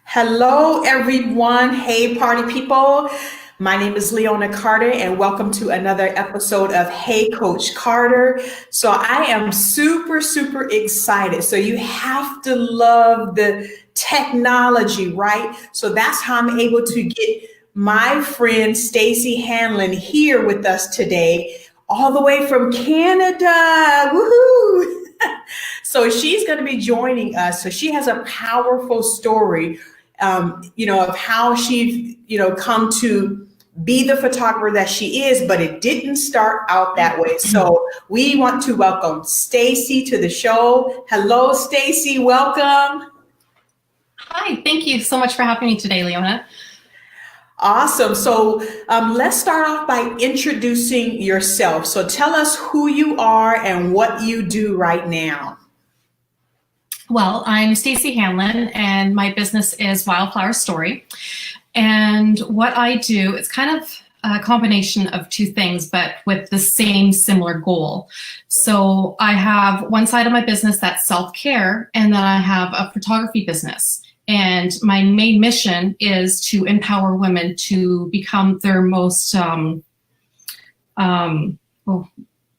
Hello, everyone. Hey, party people. My name is Leona Carter, and welcome to another episode of Hey, Coach Carter. So, I am super, super excited. So, you have to love the technology, right? So, that's how I'm able to get my friend Stacy Hanlon here with us today, all the way from Canada. Woohoo! So she's going to be joining us. So she has a powerful story, of how she, come to be the photographer that she is, but it didn't start out that way. So we want to welcome Stacy to the show. Hello, Stacy. Welcome. Hi, thank you so much for having me today, Leona. Awesome. So let's start off by introducing yourself. So tell us who you are and what you do right now. Well, I'm Stacy Hanlon, and my business is Wildflower Story. And what I do, it's kind of a combination of two things, but with the same similar goal. So I have one side of my business that's self-care, and then I have a photography business. And my main mission is to empower women to become their most, my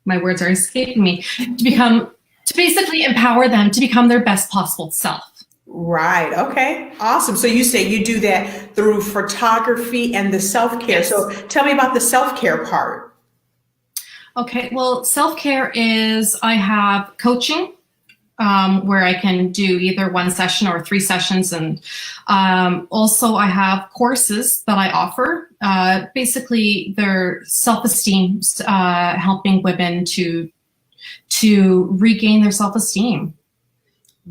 words are escaping me, to basically empower them to become their best possible self. Right. Okay. Awesome. So you say you do that through photography and the self-care. Yes. So tell me about the self-care part. Okay. Well, self-care is I have coaching where I can do either one session or 3 sessions. And also I have courses that I offer. Basically, they're self-esteem, helping women to regain their self-esteem.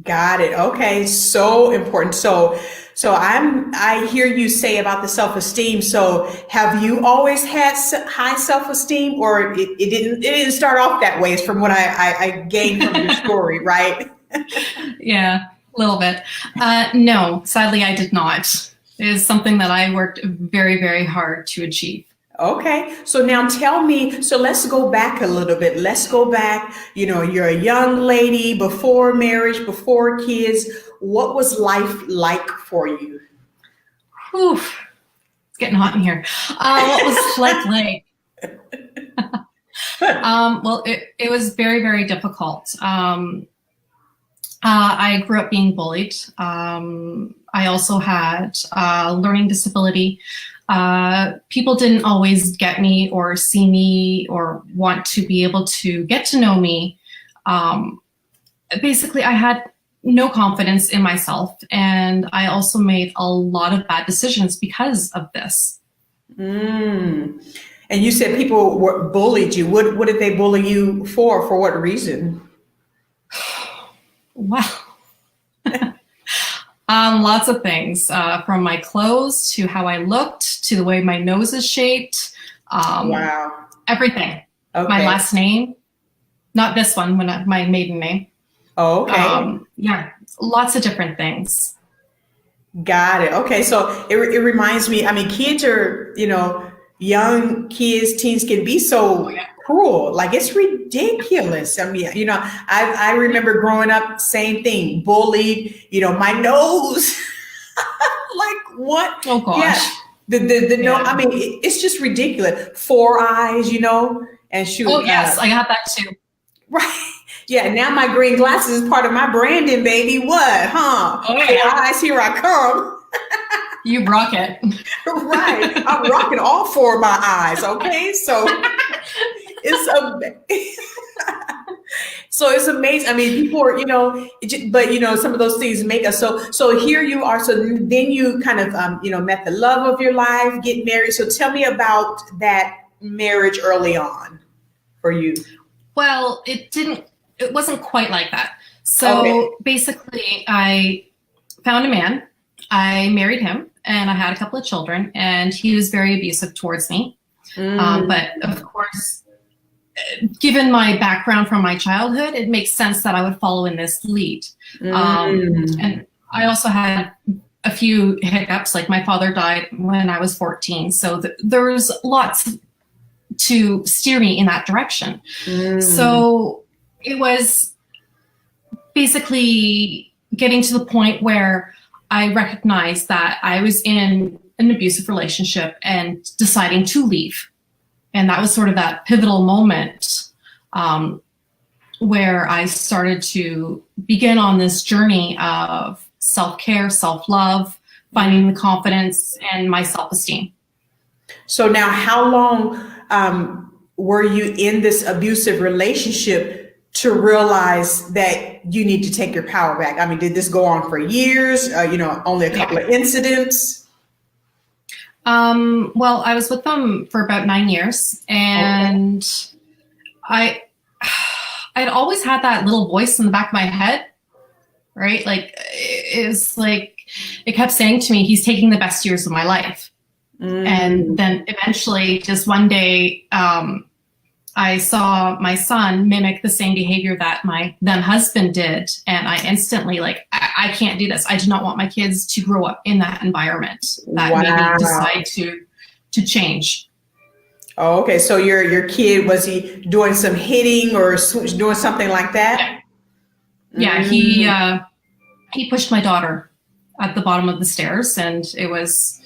Got it. Okay. So important. So I hear you say about the self-esteem. So have you always had high self-esteem, or it didn't start off that way? It's from what I gained from your story, right? Yeah, a little bit. No, sadly, I did not. It is something that I worked very, very hard to achieve. Okay, so now tell me, so let's go back a little bit. Let's go back. You're a young lady before marriage, before kids. What was life like for you? Whew, it's getting hot in here. What was life like? Well, it was very, very difficult. I grew up being bullied. I also had a learning disability. People didn't always get me or see me or want to be able to get to know me. Basically, I had no confidence in myself, and I also made a lot of bad decisions because of this. Mm. And you said people bullied you. What did they bully you for? For what reason? Wow. Lots of things, from my clothes to how I looked to the way my nose is shaped. Wow. Everything. Okay. My last name, not this one, my maiden name. Oh, okay. Yeah, lots of different things. Got it. Okay. So it reminds me, I mean, kids are, young kids, teens can be Oh so yeah. cruel. Like it's ridiculous. I mean, I remember growing up, same thing, bullied, my nose. Like what? Oh Yeah. gosh. The no, Yeah. I mean, it's just ridiculous. 4 eyes, and Oh shoot, yes, I got that too. right. Yeah, now my green glasses is part of my branding, baby. What, huh? Oh Four yeah. eyes, here I come. You rock it. Right. I'm rocking all 4 of my eyes. Okay. So it's so it's amazing. I mean, people are, but some of those things make us so here you are. So then you kind of, met the love of your life, get married. So tell me about that marriage early on for you. Well, it wasn't quite like that. Okay. So basically, I found a man, I married him, and I had a couple of children, and he was very abusive towards me. But of course, given my background from my childhood, it makes sense that I would follow in this lead. And I also had a few hiccups, like my father died when I was 14. So there was lots to steer me in that direction. So it was basically getting to the point where I recognized that I was in an abusive relationship and deciding to leave. And that was sort of that pivotal moment where I started to begin on this journey of self-care, self-love, finding the confidence and my self-esteem. So now, how long were you in this abusive relationship to realize that you need to take your power back? I mean, did this go on for years? Only a couple of incidents? Well, I was with them for about 9 years, and okay. I'd always had that little voice in the back of my head, right? Like, it's like, it kept saying to me, he's taking the best years of my life. And then eventually, just one day, I saw my son mimic the same behavior that my then husband did. And I instantly I can't do this. I do not want my kids to grow up in that environment. That made me decide to change. Oh, okay. So your kid, was he doing some hitting or doing something like that? Yeah, he pushed my daughter at the bottom of the stairs, and it was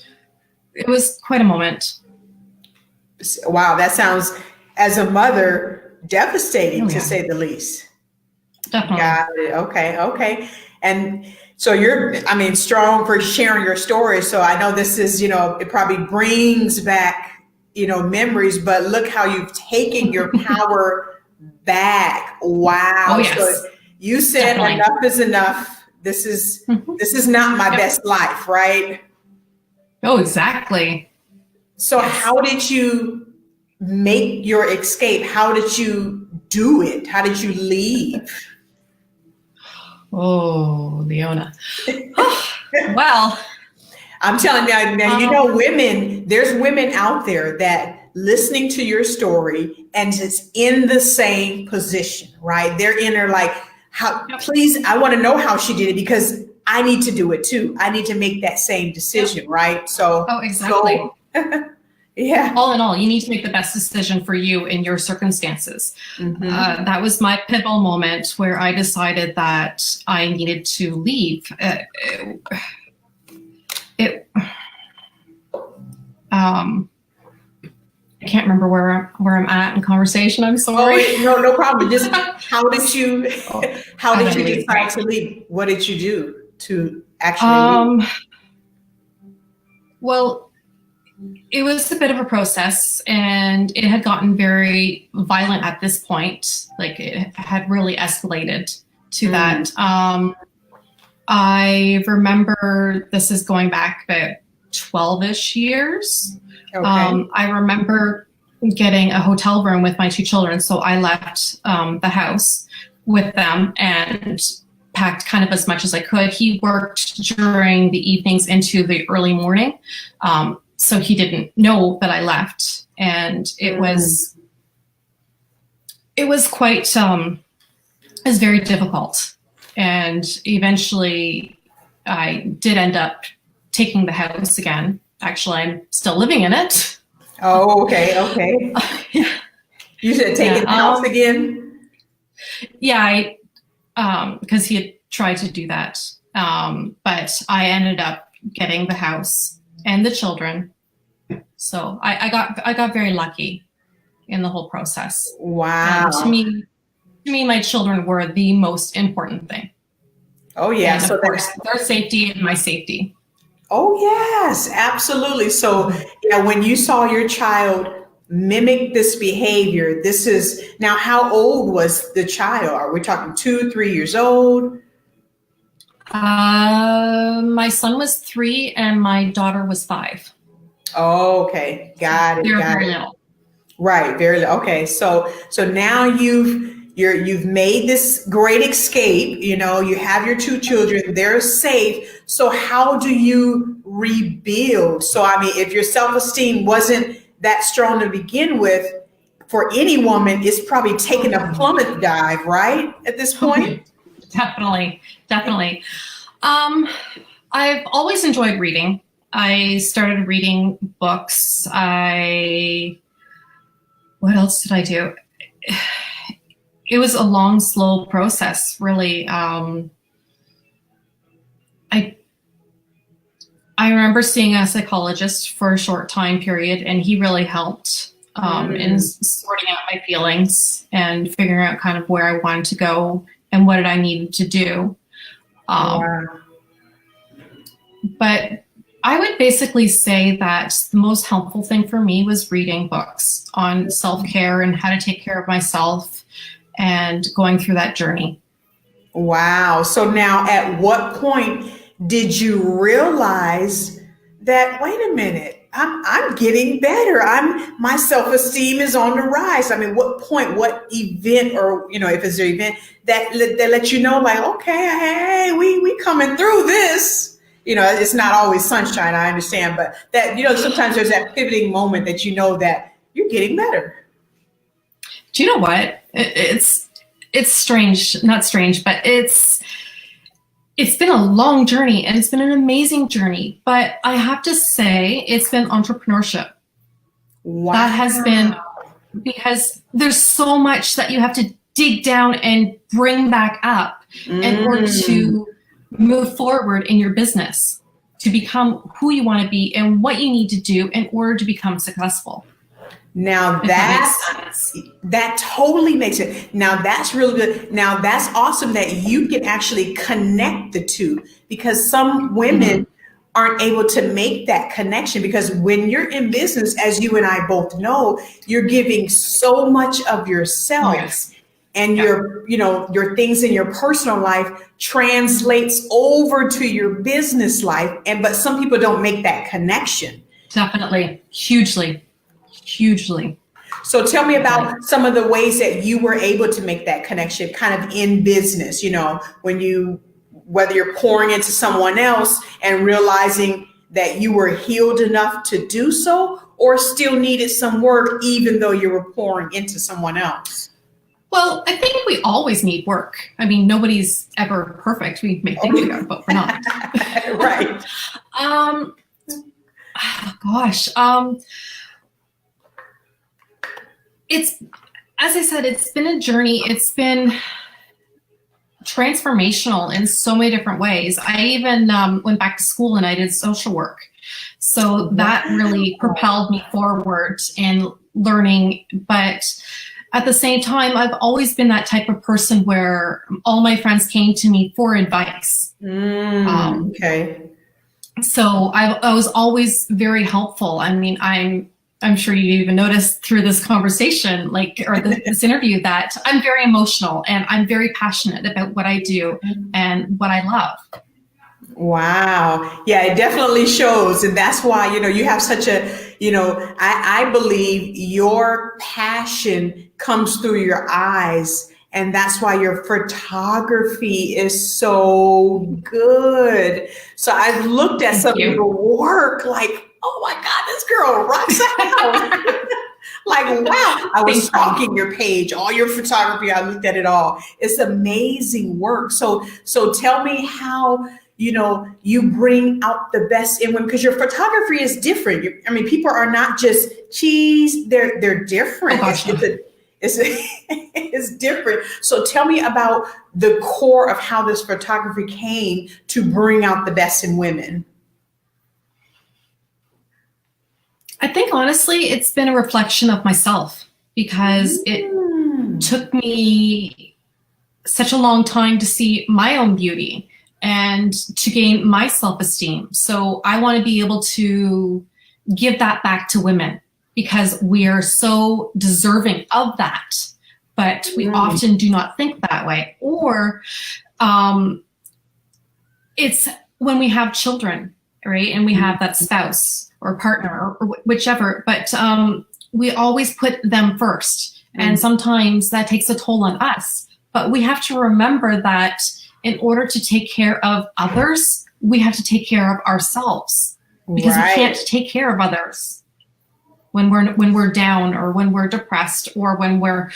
quite a moment. Wow, that sounds, as a mother, devastating to say the least. Definitely. Got it. Okay. And so you're, strong for sharing your story. So I know this is, it probably brings back, memories, but look how you've taken your power back. Wow. Oh, yes. So you said Definitely. Enough is enough. This is not my best life, right? Oh, exactly. So how did you make your escape? How did you do it? How did you leave? Oh, Leona. Well, I'm telling you now, women, there's women out there that listening to your story and is in the same position, right? They're in there like, please, I want to know how she did it because I need to do it too. I need to make that same decision, right? So, exactly. Yeah. All in all, you need to make the best decision for you in your circumstances. That was my pivotal moment where I decided that I needed to leave. I can't remember where I'm at in conversation. I'm sorry. Oh, no problem. Just how did you decide to leave? What did you do to actually leave? Well, it was a bit of a process, and it had gotten very violent at this point. Like, it had really escalated to that. I remember, this is going back about 12-ish years. Okay. I remember getting a hotel room with my 2 children. So I left the house with them and packed kind of as much as I could. He worked during the evenings into the early morning. So he didn't know that I left. And it was quite, it was very difficult. And eventually I did end up taking the house again. Actually, I'm still living in it. Oh, okay. You said taking the house again? Yeah, because he had tried to do that. But I ended up getting the house and the children. So I got very lucky in the whole process. Wow. To me, my children were the most important thing. Oh, yeah. And so of course, their safety and my safety. Oh, yes, absolutely. So, yeah, when you saw your child mimic this behavior, now how old was the child? Are we talking 2, 3 years old? My son was 3 and my daughter was 5. Oh, okay. Got it. They're very little. Right. Very little. Okay. So now you've made this great escape. You have your 2 children, they're safe. So how do you rebuild? So, if your self-esteem wasn't that strong to begin with, for any woman, it's probably taking a plummet dive, right? At this point? Definitely. I've always enjoyed reading. I started reading books. What else did I do? It was a long, slow process, really. I remember seeing a psychologist for a short time period, and he really helped in sorting out my feelings and figuring out kind of where I wanted to go and what did I needed to do. But I would basically say that the most helpful thing for me was reading books on self-care and how to take care of myself and going through that journey. Wow. So now at what point did you realize that, wait a minute, I'm getting better. My self-esteem is on the rise. I mean, what point, what event, or, if it's an event that lets you know, like, okay, hey, we coming through this. It's not always sunshine, I understand, but that, sometimes there's that pivoting moment that that you're getting better. Do you know what? It's strange, not strange, but it's been a long journey and it's been an amazing journey. But I have to say it's been entrepreneurship. Wow. That has been, because there's so much that you have to dig down and bring back up in order to move forward in your business, to become who you want to be and what you need to do in order to become successful. Now that totally makes it. Now that's really good. Now that's awesome that you can actually connect the two, because some women aren't able to make that connection, because when you're in business, as you and I both know, you're giving so much of yourself. Yes. And your things in your personal life translates over to your business life. But some people don't make that connection. Definitely. Hugely. So tell me about some of the ways that you were able to make that connection kind of in business, whether you're pouring into someone else and realizing that you were healed enough to do so, or still needed some work, even though you were pouring into someone else. Well, I think we always need work. I mean, nobody's ever perfect. We may think we are, but we're not. Right. It's, as I said, it's been a journey. It's been transformational in so many different ways. I even went back to school and I did social work. So that really propelled me forward in learning. But at the same time, I've always been that type of person where all my friends came to me for advice. Okay. So I was always very helpful. I mean, I'm sure you even noticed through this conversation, this interview, that I'm very emotional and I'm very passionate about what I do and what I love. Wow. Yeah, it definitely shows. And that's why, you have such a, I believe your passion comes through your eyes. And that's why your photography is so good. So I've looked at some of your work like, oh my God, this girl rocks out. Like, wow. I was stalking your page, all your photography. I looked at it all. It's amazing work. So tell me how, you bring out the best in women, because your photography is different. People are not just cheese. They're different. It's different. So tell me about the core of how this photography came to bring out the best in women. I think honestly, it's been a reflection of myself, because it took me such a long time to see my own beauty and to gain my self-esteem. So I want to be able to give that back to women, because we are so deserving of that, but we often do not think that way. Or it's when we have children, right? And we have that spouse or partner or whichever, but we always put them first. And sometimes that takes a toll on us. But we have to remember that in order to take care of others, we have to take care of ourselves, because we can't take care of others when we're down, or when we're depressed, or when we're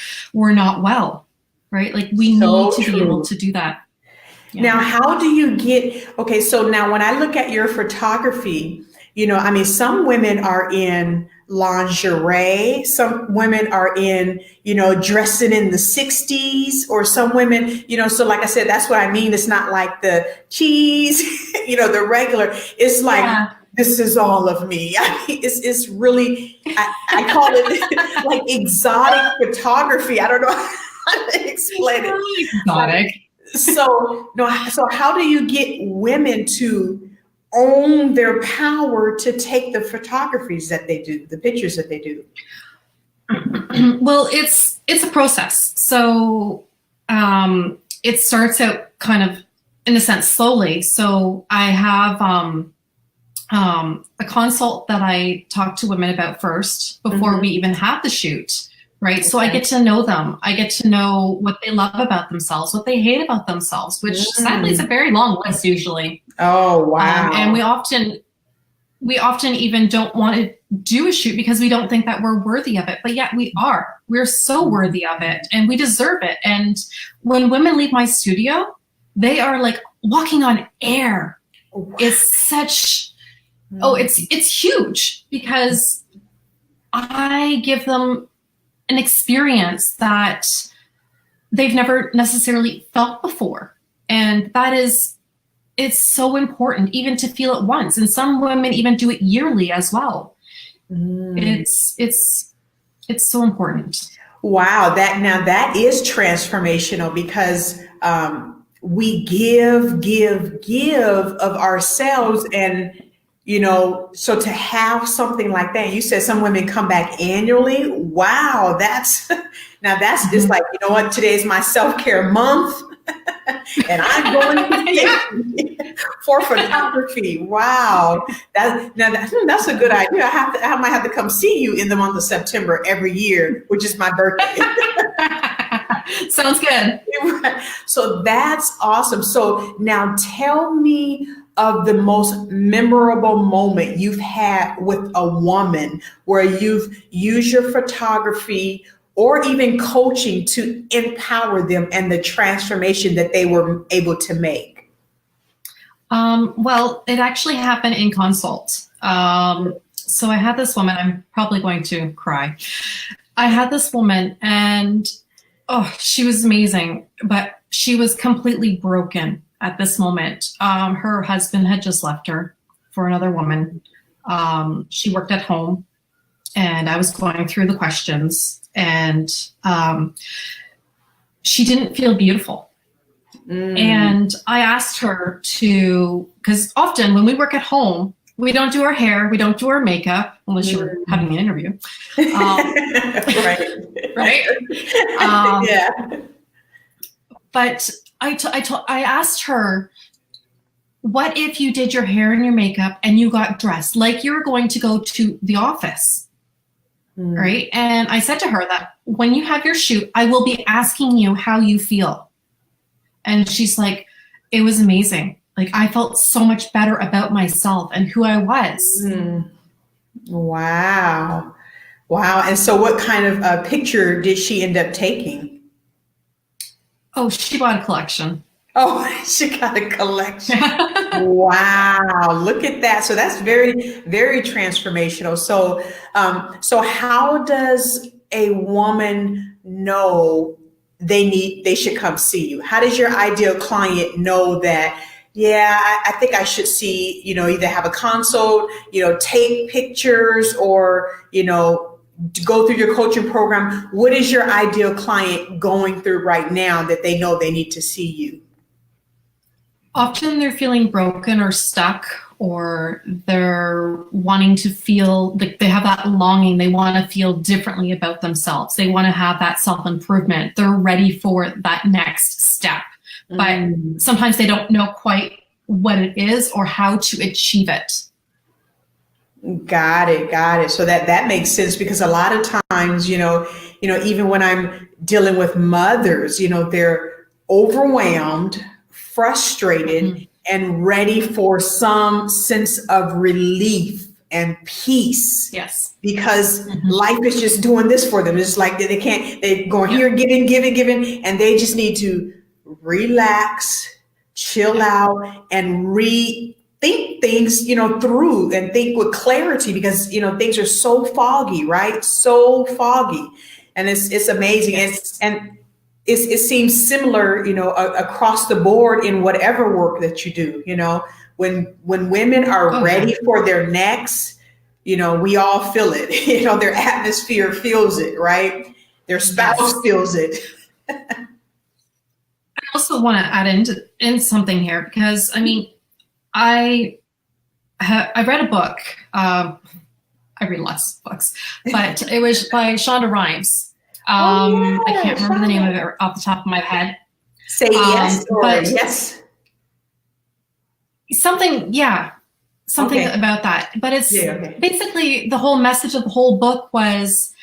not well, right? Like we need to be able to do that. Yeah. Now, how do you okay, so now when I look at your photography, some women are in lingerie, some women are in, dressing in the 60s, or some women, so like I said, that's what I mean. It's not like the cheese, the regular. It's like this is all of me. I mean, it's really, I call it like exotic photography. I don't know how to explain it. Really exotic. So, no, so how do you get women to own their power to take the photographies that they do, the pictures that they do? Well, it's a process. So it starts out kind of, in a sense, slowly. So I have a consult that I talk to women about first before we even have the shoot, right? So I get to know them. I get to know what they love about themselves, what they hate about themselves, which sadly is a very long list usually. Oh, wow. And we often even don't want to do a shoot because we don't think that we're worthy of it, but yet we are. We're so worthy of it and we deserve it. And when women leave my studio, they are like walking on air. It's such, it's huge because I give them an experience that they've never necessarily felt before. And that is, it's so important even to feel it once. And some women even do it yearly as well. It's so important. Wow. That is transformational because we give of ourselves. And, you know, so to have something like that, you said some women come back annually. Wow. That's just like, you know what, today's my self-care month. And I'm going to for photography. Wow. That's a good idea. I might have to come see you in the month of September every year, which is my birthday. Sounds good. So that's awesome. So now tell me of the most memorable moment you've had with a woman where you've used your photography or even coaching to empower them and the transformation that they were able to make. Well, it actually happened in consult. So I had this woman, I'm probably going to cry. I had this woman and she was amazing, but she was completely broken at this moment. Her husband had just left her for another woman. She worked at home and I was going through the questions and she didn't feel beautiful. And I asked her to, because often when we work at home, we don't do our hair, we don't do our makeup, unless you were having an interview. Right? Yeah. But I asked her, what if you did your hair and your makeup and you got dressed like you were going to go to the office? Right? And I said to her that when you have your shoot, I will be asking you how you feel. And she's like, it was amazing. Like I felt so much better about myself and who I was. Wow. Wow. And so what kind of picture did she end up taking? Oh, she bought a collection. Oh, she got a collection. Wow. Look at that. So that's very, very transformational. So, so how does a woman know they should come see you? How does your ideal client know that, yeah, I think I should see, you know, either have a consult, you know, take pictures or, you know, go through your coaching program? What is your ideal client going through right now that they know they need to see you? Often they're feeling broken or stuck, or they're wanting to feel like they have that longing. They want to feel differently about themselves. They want to have that self-improvement. They're ready for that next step, but sometimes they don't know quite what it is or how to achieve it. Got it. So that makes sense because a lot of times, you know, even when I'm dealing with mothers, you know, they're overwhelmed, frustrated, and ready for some sense of relief and peace. Yes. Because life is just doing this for them. It's like they're going here, giving, and they just need to relax, chill out, and rethink things, you know, through and think with clarity because, you know, things are so foggy, right? So foggy. And it's amazing. It seems similar, you know, across the board in whatever work that you do, you know, when women are ready for their next, we all feel it. Their atmosphere feels it, right? Their spouse feels it. I also want to add in something here because I read a book. I read lots of books, but it was by Shonda Rhimes. I can't remember the name of it off the top of my head. Say yes or yes. Something about that. But it's basically the whole message of the whole book was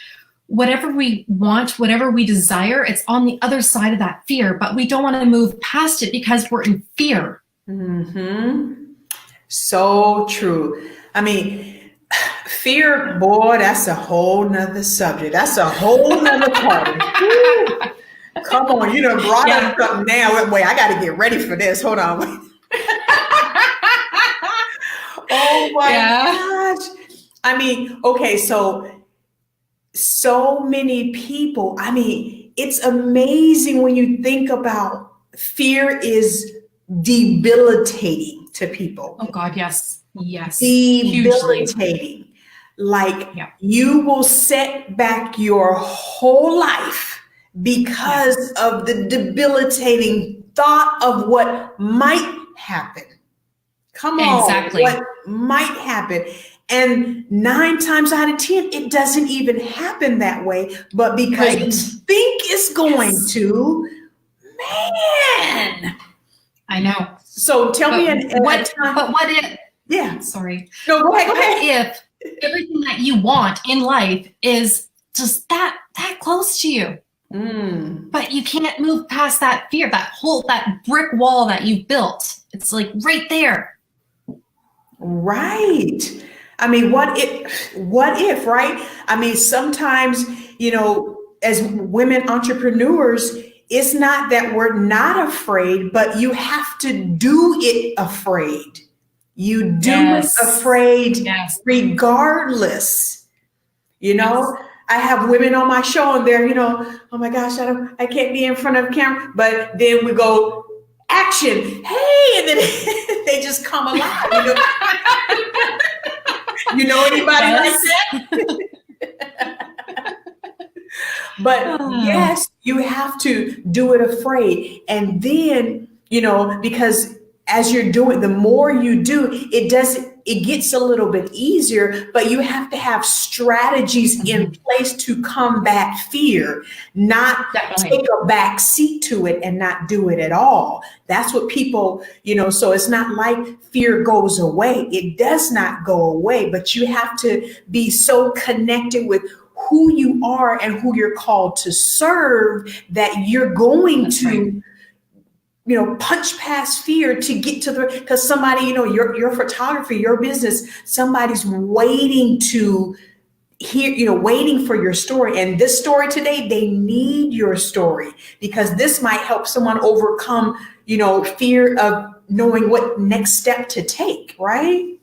whatever we want, whatever we desire, it's on the other side of that fear, but we don't want to move past it because we're in fear. Mm-hmm. So true. Fear, boy, that's a whole nother subject. That's a whole nother party. Come on, you done brought up something now. Wait, I got to get ready for this. Hold on. Oh my gosh. Okay, so many people. It's amazing when you think about fear is debilitating to people. Oh God, yes. Yes. Debilitating. Hugely. You will set back your whole life because of the debilitating thought of what might happen. Come on. Exactly. What might happen. And 9 times out of 10, it doesn't even happen that way. But because you think it's going to, man. I know. So tell me what if? Yeah. Sorry. No, go ahead. What if everything that you want in life is just that close to you? But you can't move past that fear, that brick wall that you built. It's like right there. Right. What if, right? Sometimes, as women entrepreneurs, it's not that we're not afraid, but you have to do it afraid. You do it afraid regardless. I have women on my show and they're, oh my gosh, I can't be in front of camera. But then we go, action, hey, and then they just come alive. You know anybody like that? But yes, you have to do it afraid. And then, because as you're doing, the more you do, it gets a little bit easier, but you have to have strategies in place to combat fear, not take a back seat to it and not do it at all. That's what people, so it's not like fear goes away. It does not go away, but you have to be so connected with who you are and who you're called to serve that you're going to punch past fear to get to because somebody, your photography, your business, somebody's waiting to hear, waiting for your story. And this story today, they need your story because this might help someone overcome, fear of knowing what next step to take, right?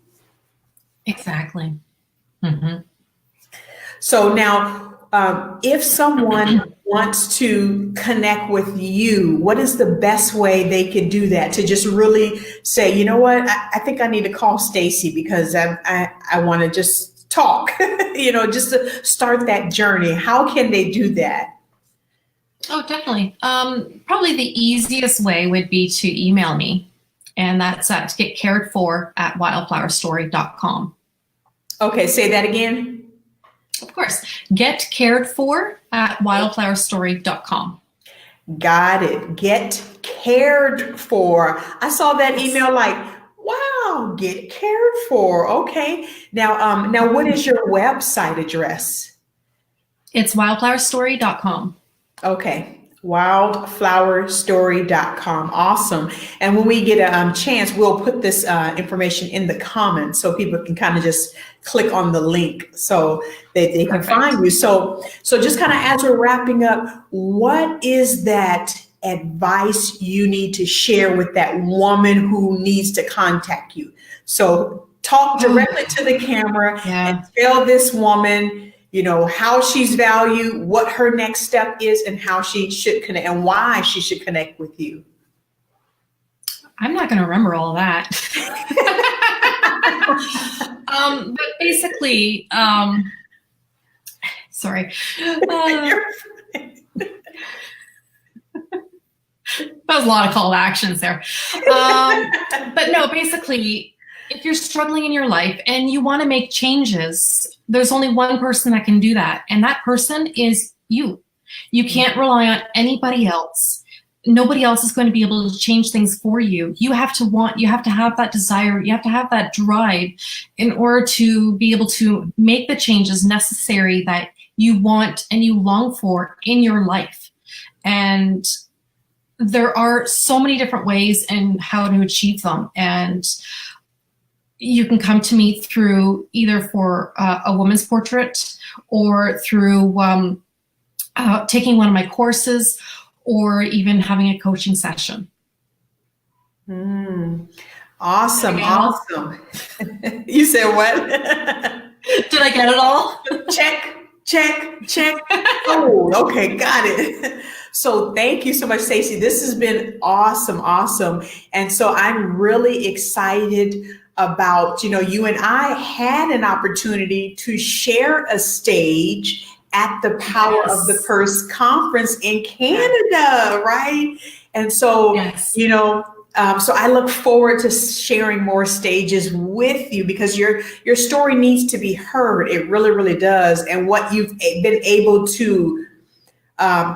Exactly. Mm-hmm. So now, if someone wants to connect with you, what is the best way they could do that? To just really say, you know what, I think I need to call Stacy because I want to just talk, just to start that journey. How can they do that? Oh, definitely. Probably the easiest way would be to email me, and that's to getcaredfor@wildflowerstory.com. Okay, say that again. Of course. getcaredfor@wildflowerstory.com. Got it. Get cared for. I saw that email like, wow, get cared for. Okay. Now what is your website address? It's wildflowerstory.com. Okay. wildflowerstory.com. Awesome. And when we get a chance, we'll put this information in the comments so people can kind of just click on the link so that they can find you. So just kind of as we're wrapping up, what is that advice you need to share with that woman who needs to contact you? So talk directly to the camera and tell this woman, how she's valued, what her next step is, and how she should connect and why she should connect with you. I'm not going to remember all that. But basically, sorry. That was a lot of call to actions there. But no, basically, if you're struggling in your life and you want to make changes, there's only one person that can do that. And that person is you. You can't rely on anybody else. Nobody else is going to be able to change things for you. You have to have that desire, you have to have that drive in order to be able to make the changes necessary that you want and you long for in your life. And there are so many different ways in how to achieve them. And you can come to me through either for a woman's portrait or through taking one of my courses, or even having a coaching session. Awesome. You said what? Did I get it all? Check. Oh, okay, got it. So thank you so much, Stacey. This has been awesome. And so I'm really excited about, you and I had an opportunity to share a stage at the Power of the Purse conference in Canada, right? And so, so I look forward to sharing more stages with you, because your story needs to be heard. It really does. And what you've been able to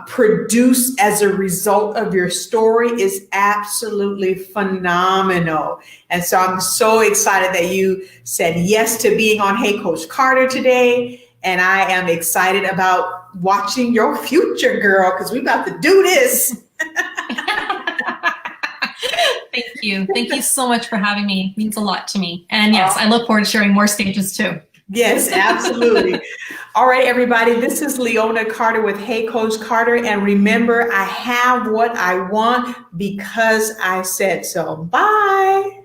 produce as a result of your story is absolutely phenomenal. And so I'm so excited that you said yes to being on Hey Coach Carter today. And I am excited about watching your future, girl, because we're about to do this. Thank you. Thank you so much for having me. It means a lot to me. And yes, I look forward to sharing more stages too. Yes, absolutely. All right, everybody. This is Leona Carter with Hey Coach Carter. And remember, I have what I want because I said so. Bye.